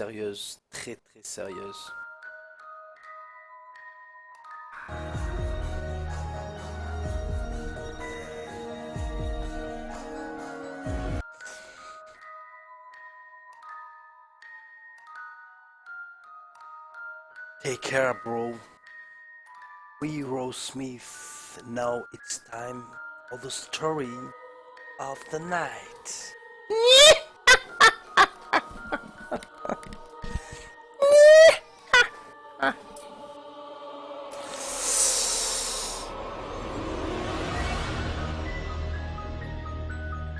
sérieuse, très très sérieuse. Take care, bro. We Rose Smith. Now it's time for the story of the night.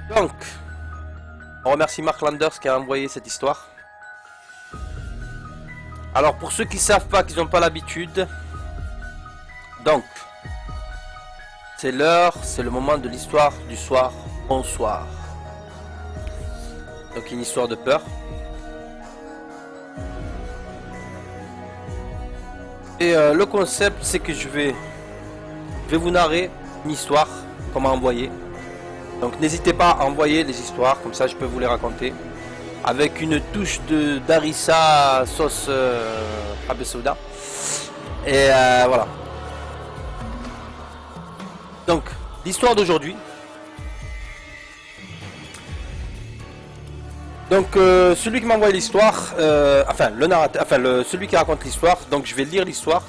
Donc, on remercie Mark Landers qui a envoyé cette histoire. Alors pour ceux qui savent pas, qu'ils n'ont pas l'habitude, donc c'est l'heure, c'est le moment de l'histoire du soir. Bonsoir. Donc une histoire de peur. Et le concept c'est que je vais vous narrer une histoire qu'on m'a envoyée. Donc n'hésitez pas à envoyer les histoires, comme ça je peux vous les raconter. Avec une touche de d'harissa sauce Habbe Souda. Et voilà. Donc, l'histoire d'aujourd'hui. Donc, celui qui m'a envoyé l'histoire, le narrateur, celui qui raconte l'histoire, donc je vais lire l'histoire.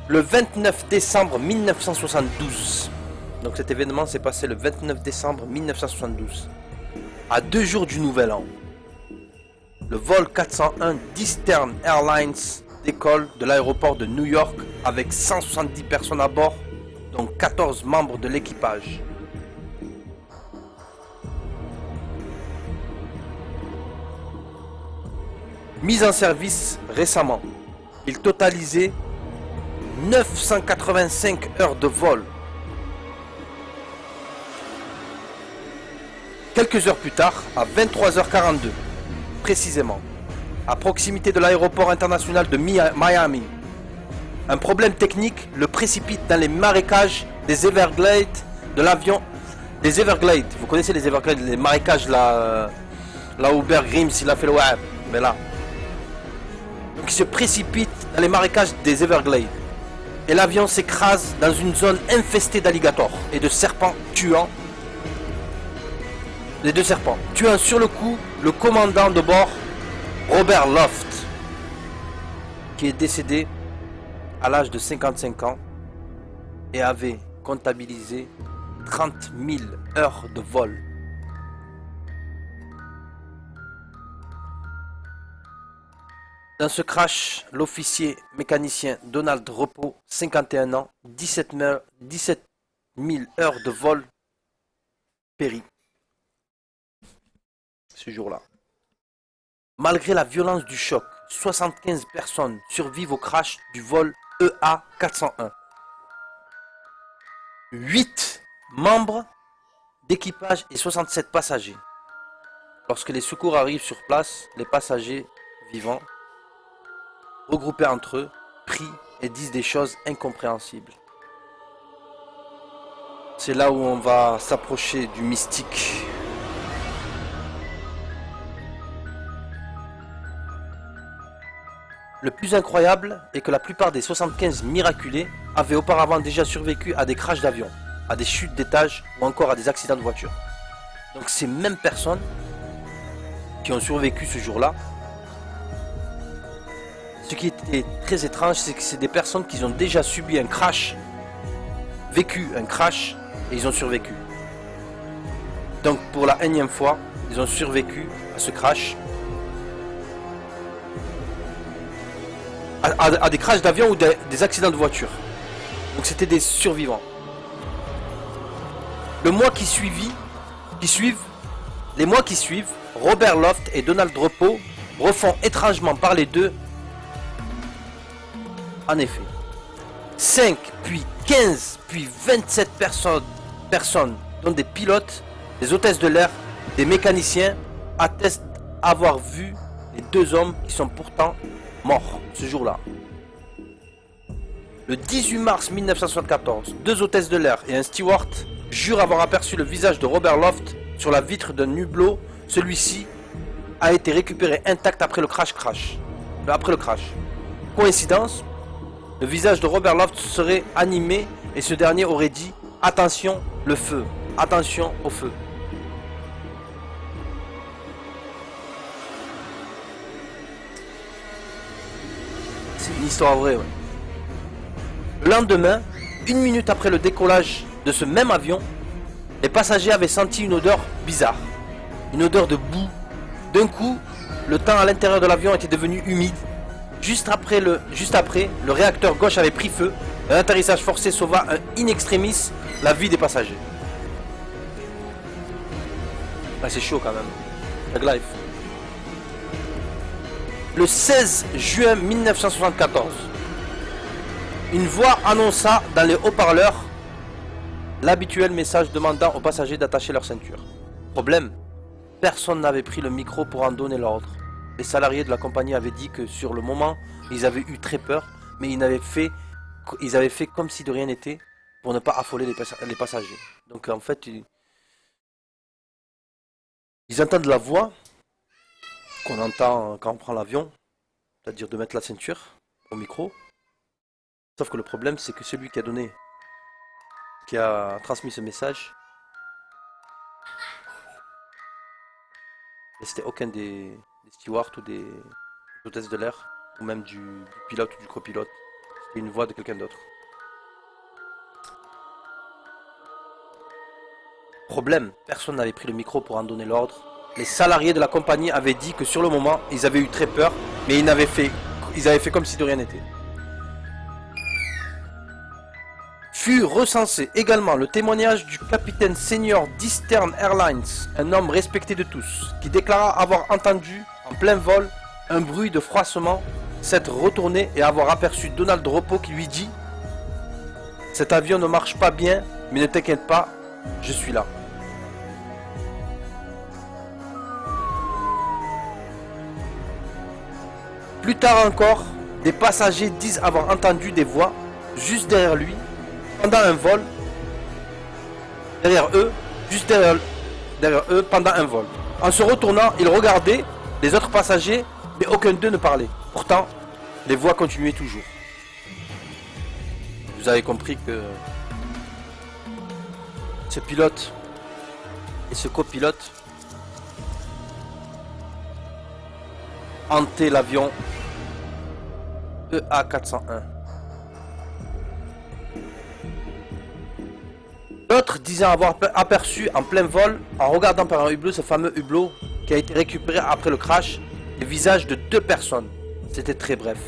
Le 29 décembre 1972. Donc cet événement s'est passé le 29 décembre 1972. À 2 jours du Nouvel An, le vol 401 d'Eastern Airlines décolle de l'aéroport de New York avec 170 personnes à bord, dont 14 membres de l'équipage. Mis en service récemment, il totalisait 985 heures de vol. Quelques heures plus tard, à 23h42, précisément, à proximité de l'aéroport international de Miami, un problème technique le précipite dans les marécages des Everglades de l'avion. Les Everglades, vous connaissez les Everglades, les marécages là où Bear Grylls il a fait le web, mais là. Donc il se précipite dans les marécages des Everglades. Et l'avion s'écrase dans une zone infestée d'alligators et de serpents tuant. Les 2 serpents, tuant sur le coup le commandant de bord, Robert Loft, qui est décédé à l'âge de 55 ans et avait comptabilisé 30 000 heures de vol. Dans ce crash, l'officier mécanicien Donald Repos, 51 ans, 17 000 heures de vol périt. Ce jour-là. Malgré la violence du choc, 75 personnes survivent au crash du vol EA 401. 8 membres d'équipage et 67 passagers. Lorsque les secours arrivent sur place, les passagers vivants, regroupés entre eux, prient et disent des choses incompréhensibles. C'est là où on va s'approcher du mystique. Le plus incroyable est que la plupart des 75 miraculés avaient auparavant déjà survécu à des crashs d'avion, à des chutes d'étage ou encore à des accidents de voiture. Donc ces mêmes personnes qui ont survécu ce jour-là, ce qui était très étrange, c'est que c'est des personnes qui ont déjà subi un crash, vécu un crash et ils ont survécu. Donc pour la énième fois, ils ont survécu à ce crash. À des crashs d'avion ou des accidents de voiture. Donc c'était des survivants. Les mois qui suivent, Robert Loft et Donald Repos refont étrangement parler d'eux. En effet, 5, puis 15, puis 27 personnes, dont des pilotes, des hôtesses de l'air, des mécaniciens, attestent avoir vu les 2 hommes qui sont pourtant morts ce jour-là. Le 18 mars 1974, 2 hôtesses de l'air et un steward jurent avoir aperçu le visage de Robert Loft sur la vitre d'un hublot. Celui-ci a été récupéré intact après le crash. Coïncidence, le visage de Robert Loft serait animé et ce dernier aurait dit « Attention, le feu, attention au feu ». C'est une histoire vraie, ouais. Le lendemain, 1 minute après le décollage de ce même avion, les passagers avaient senti une odeur bizarre, une odeur de boue. D'un coup, le temps à l'intérieur de l'avion était devenu humide. Juste après, le réacteur gauche avait pris feu. Un atterrissage forcé sauva in extremis la vie des passagers. Ah, c'est chaud quand même. Tag life. Le 16 juin 1974, une voix annonça dans les haut-parleurs l'habituel message demandant aux passagers d'attacher leur ceinture. Problème, personne n'avait pris le micro pour en donner l'ordre. Les salariés de la compagnie avaient dit que sur le moment, ils avaient eu très peur, mais ils avaient fait comme si de rien n'était pour ne pas affoler les passagers. Donc en fait, ils entendent la voix qu'on entend quand on prend l'avion, c'est-à-dire de mettre la ceinture au micro. Sauf que le problème, c'est que celui qui a transmis ce message, c'était aucun des stewards ou des hôtesses de l'air, ou même du pilote ou du copilote. C'était une voix de quelqu'un d'autre. Problème, personne n'avait pris le micro pour en donner l'ordre. Les salariés de la compagnie avaient dit que sur le moment, ils avaient eu très peur, mais ils avaient fait comme si de rien n'était. Fut recensé également le témoignage du capitaine senior d'Eastern Airlines, un homme respecté de tous, qui déclara avoir entendu, en plein vol, un bruit de froissement, s'être retourné et avoir aperçu Donald Repos qui lui dit « Cet avion ne marche pas bien, mais ne t'inquiète pas, je suis là. » Plus tard encore, des passagers disent avoir entendu des voix juste derrière lui, pendant un vol, juste derrière eux, pendant un vol. En se retournant, ils regardaient les autres passagers, mais aucun d'eux ne parlait. Pourtant, les voix continuaient toujours. Vous avez compris que ce pilote et ce copilote hantaient l'avion EA401. D'autres disant avoir aperçu en plein vol, en regardant par un hublot, ce fameux hublot qui a été récupéré après le crash, les visages de 2 personnes. C'était très bref.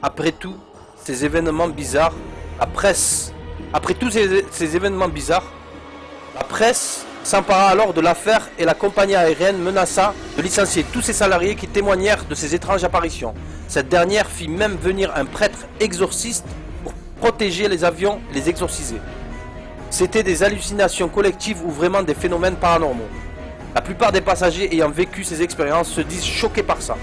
Après tous ces événements bizarres, la presse s'empara alors de l'affaire et la compagnie aérienne menaça de licencier tous ses salariés qui témoignèrent de ces étranges apparitions. Cette dernière fit même venir un prêtre exorciste pour protéger les avions et les exorciser. C'était des hallucinations collectives ou vraiment des phénomènes paranormaux. La plupart des passagers ayant vécu ces expériences se disent choqués par ça.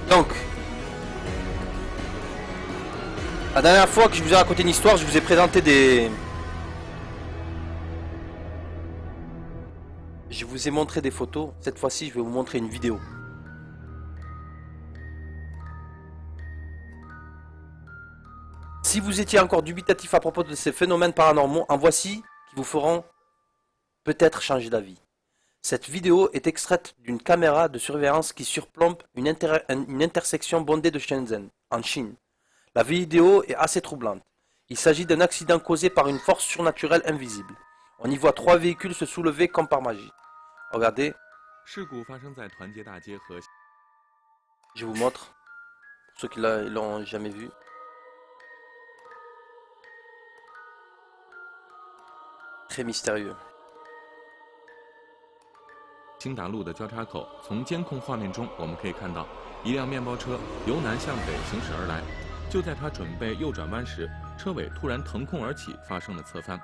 Donc, la dernière fois que je vous ai raconté une histoire, je vous ai présenté Je vous ai montré des photos. Cette fois-ci, je vais vous montrer une vidéo. Si vous étiez encore dubitatif à propos de ces phénomènes paranormaux, en voici qui vous feront peut-être changer d'avis. Cette vidéo est extraite d'une caméra de surveillance qui surplombe une intersection bondée de Shenzhen, en Chine. La vidéo est assez troublante. Il s'agit d'un accident causé par une force surnaturelle invisible. On y voit 3 véhicules se soulever comme par magie. Regardez. Je vous montre, pour ceux qui l'ont jamais vu. Très mystérieux. 青达路的交叉口，从监控画面中我们可以看到，一辆面包车由南向北行驶而来。就在它准备右转弯时，车尾突然腾空而起，发生了侧翻。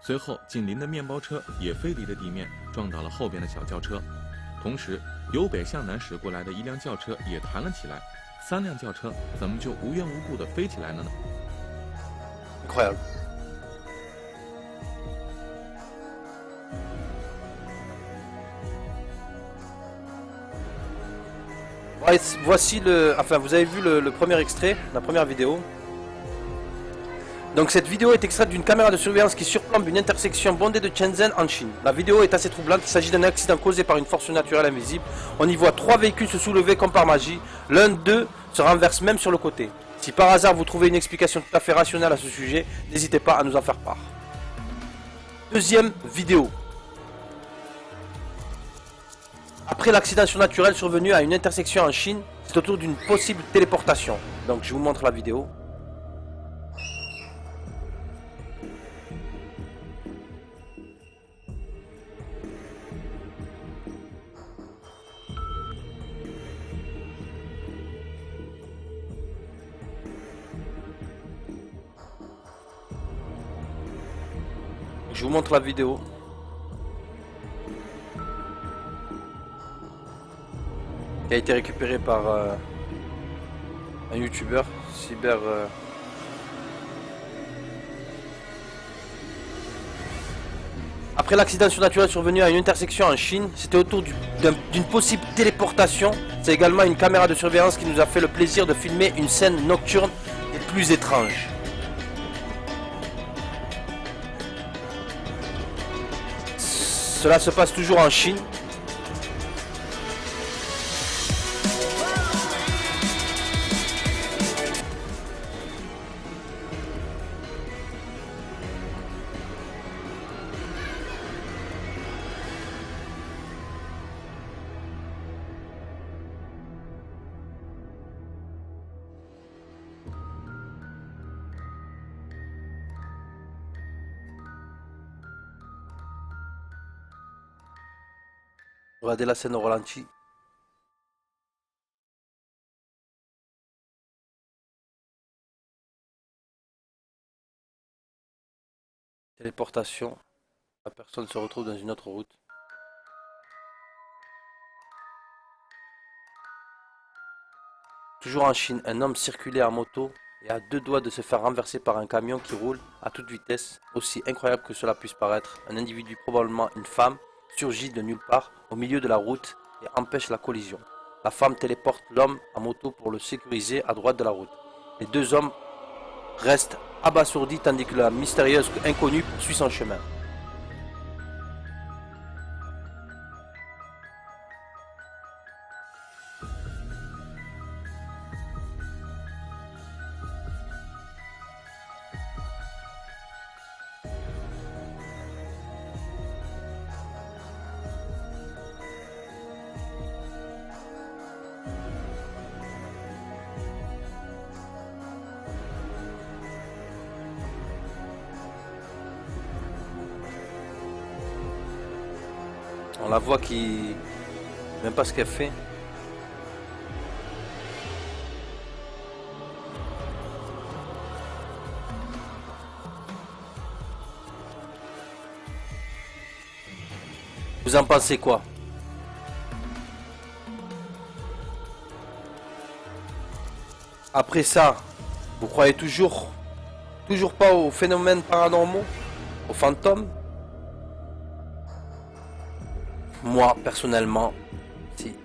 随后，近邻的面包车也飞离了地面，撞到了后边的小轿车。同时，由北向南驶过来的一辆轿车也弹了起来。3辆轿车怎么就无缘无故的飞起来了呢？ Incroyable. Voici le... Enfin, vous avez vu le premier extrait, la première vidéo. Donc cette vidéo est extraite d'une caméra de surveillance qui surplombe une intersection bondée de Shenzhen en Chine. La vidéo est assez troublante, il s'agit d'un accident causé par une force naturelle invisible. On y voit 3 véhicules se soulever comme par magie, l'un d'eux se renverse même sur le côté. Si par hasard vous trouvez une explication tout à fait rationnelle à ce sujet, n'hésitez pas à nous en faire part. Deuxième vidéo. Après l'accident surnaturel survenu à une intersection en Chine, c'est autour d'une possible téléportation. Donc je vous montre la vidéo. Je vous montre la vidéo. Qui a été récupérée par un youtubeur, cyber... Après l'accident surnaturel survenu à une intersection en Chine, c'était autour d'une possible téléportation. C'est également une caméra de surveillance qui nous a fait le plaisir de filmer une scène nocturne des plus étranges. Cela se passe toujours en Chine. Regardez la scène au ralenti. Téléportation. La personne se retrouve dans une autre route. Toujours en Chine, un homme circulait en moto et à 2 doigts de se faire renverser par un camion qui roule à toute vitesse. Aussi incroyable que cela puisse paraître, un individu, probablement une femme, surgit de nulle part au milieu de la route et empêche la collision. La femme téléporte l'homme en moto pour le sécuriser à droite de la route. Les 2 hommes restent abasourdis tandis que la mystérieuse inconnue poursuit son chemin. On la voit qui... Même pas ce qu'elle fait. Vous en pensez quoi? Après ça, vous croyez toujours pas aux phénomènes paranormaux? Aux fantômes? Moi, personnellement, si.